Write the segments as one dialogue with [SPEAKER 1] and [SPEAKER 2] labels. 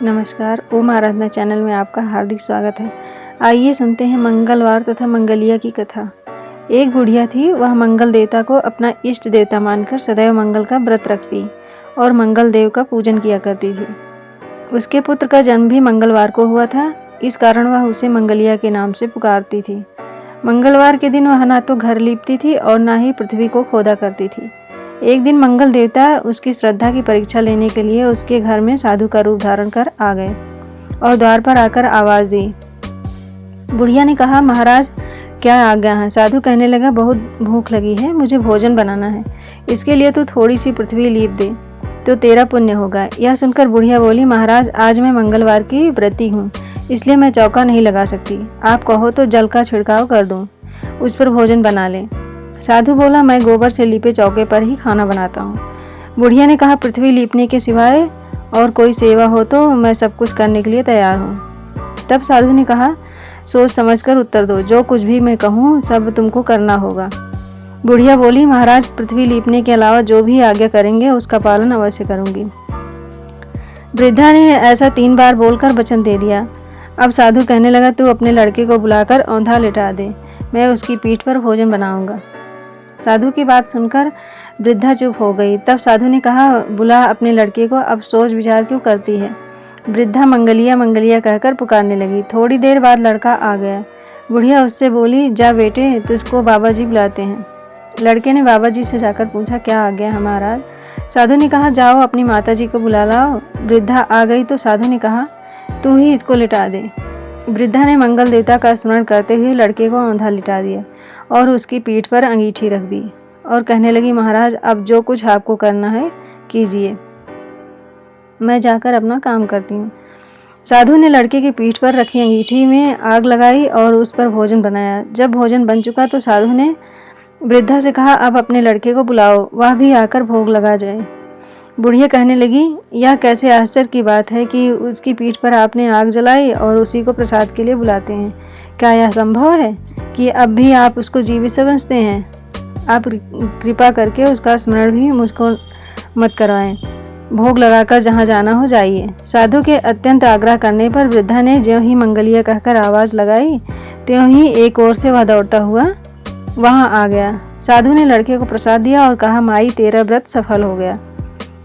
[SPEAKER 1] नमस्कार, ओम आराधना चैनल में आपका हार्दिक स्वागत है। आइए सुनते हैं मंगलवार तथा मंगलिया की कथा। एक बुढ़िया थी, वह मंगल देवता को अपना इष्ट देवता मानकर सदैव मंगल का व्रत रखती और मंगल देव का पूजन किया करती थी। उसके पुत्र का जन्म भी मंगलवार को हुआ था, इस कारण वह उसे मंगलिया के नाम से पुकारती थी। मंगलवार के दिन वह ना तो घर लीपती थी और ना ही पृथ्वी को खोदा करती थी। एक दिन मंगल देवता उसकी श्रद्धा की परीक्षा लेने के लिए उसके घर में साधु का रूप धारण कर आ गए और द्वार पर आकर आवाज दी। बुढ़िया ने कहा, महाराज क्या आज्ञा है? साधु कहने लगा, बहुत भूख लगी है, मुझे भोजन बनाना है, इसके लिए तू थोड़ी सी पृथ्वी लीप दे तो तेरा पुण्य होगा। यह सुनकर बुढ़िया बोली, महाराज आज मैं मंगलवार की व्रती हूँ, इसलिए मैं चौका नहीं लगा सकती। आप कहो तो जल का छिड़काव कर दूँ, उस पर भोजन बना ले। साधु बोला, मैं गोबर से लीपे चौके पर ही खाना बनाता हूँ। बुढ़िया ने कहा, पृथ्वी लीपने के सिवाय और कोई सेवा हो तो मैं सब कुछ करने के लिए तैयार हूँ। तब साधु ने कहा, सोच समझकर उत्तर दो, जो कुछ भी मैं कहूँ सब तुमको करना होगा। बुढ़िया बोली, महाराज पृथ्वी लीपने के अलावा जो भी आज्ञा करेंगे उसका पालन अवश्य करूँगी। वृद्धा ने ऐसा 3 बार बोलकर वचन दे दिया। अब साधु कहने लगा, तू अपने लड़के को बुलाकर औंधा लिटा दे, मैं उसकी पीठ पर भोजन बनाऊंगा। साधु की बात सुनकर वृद्धा चुप हो गई। तब साधु ने कहा, बुला अपने लड़के को, अब सोच विचार क्यों करती है? वृद्धा मंगलिया मंगलिया कहकर पुकारने लगी। थोड़ी देर बाद लड़का आ गया। बुढ़िया उससे बोली, जा बेटे, तुझको बाबा जी बुलाते हैं। लड़के ने बाबा जी से जाकर पूछा, क्या आ गया है महाराज? साधु ने कहा, जाओ अपनी माता जी को बुला लाओ। वृद्धा आ गई तो साधु ने कहा, तू ही इसको लिटा दे। वृद्धा ने मंगल देवता का स्मरण करते हुए लड़के को औंधा लिटा दिया और उसकी पीठ पर अंगीठी रख दी और कहने लगी, महाराज अब जो कुछ आपको करना है कीजिए, मैं जाकर अपना काम करती हूँ। साधु ने लड़के की पीठ पर रखी अंगीठी में आग लगाई और उस पर भोजन बनाया। जब भोजन बन चुका तो साधु ने वृद्धा से कहा, अब अपने लड़के को बुलाओ, वह भी आकर भोग लगा जाए। बुढ़िया कहने लगी, यह कैसे आश्चर्य की बात है कि उसकी पीठ पर आपने आग जलाई और उसी को प्रसाद के लिए बुलाते हैं। क्या यह संभव है कि अब भी आप उसको जीवित समझते हैं? आप कृपा करके उसका स्मरण भी मुझको मत करवाएं। भोग लगाकर जहाँ जाना हो जाइए। साधु के अत्यंत आग्रह करने पर वृद्धा ने ज्यों ही मंगलिया कहकर आवाज़ लगाई, त्यों ही एक ओर से वह दौड़ता हुआ वहाँ आ गया। साधु ने लड़के को प्रसाद दिया और कहा, माई तेरा व्रत सफल हो गया।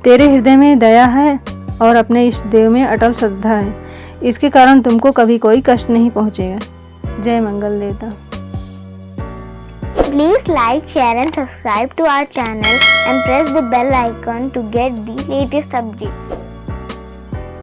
[SPEAKER 1] तेरे हृदय में दया है और अपने इष्ट देव में अटल श्रद्धा है, इसके कारण तुमको कभी कोई कष्ट नहीं पहुँचेगा। जय मंगल देवता।
[SPEAKER 2] Please like, share and subscribe to our channel and press the bell icon to get the latest updates.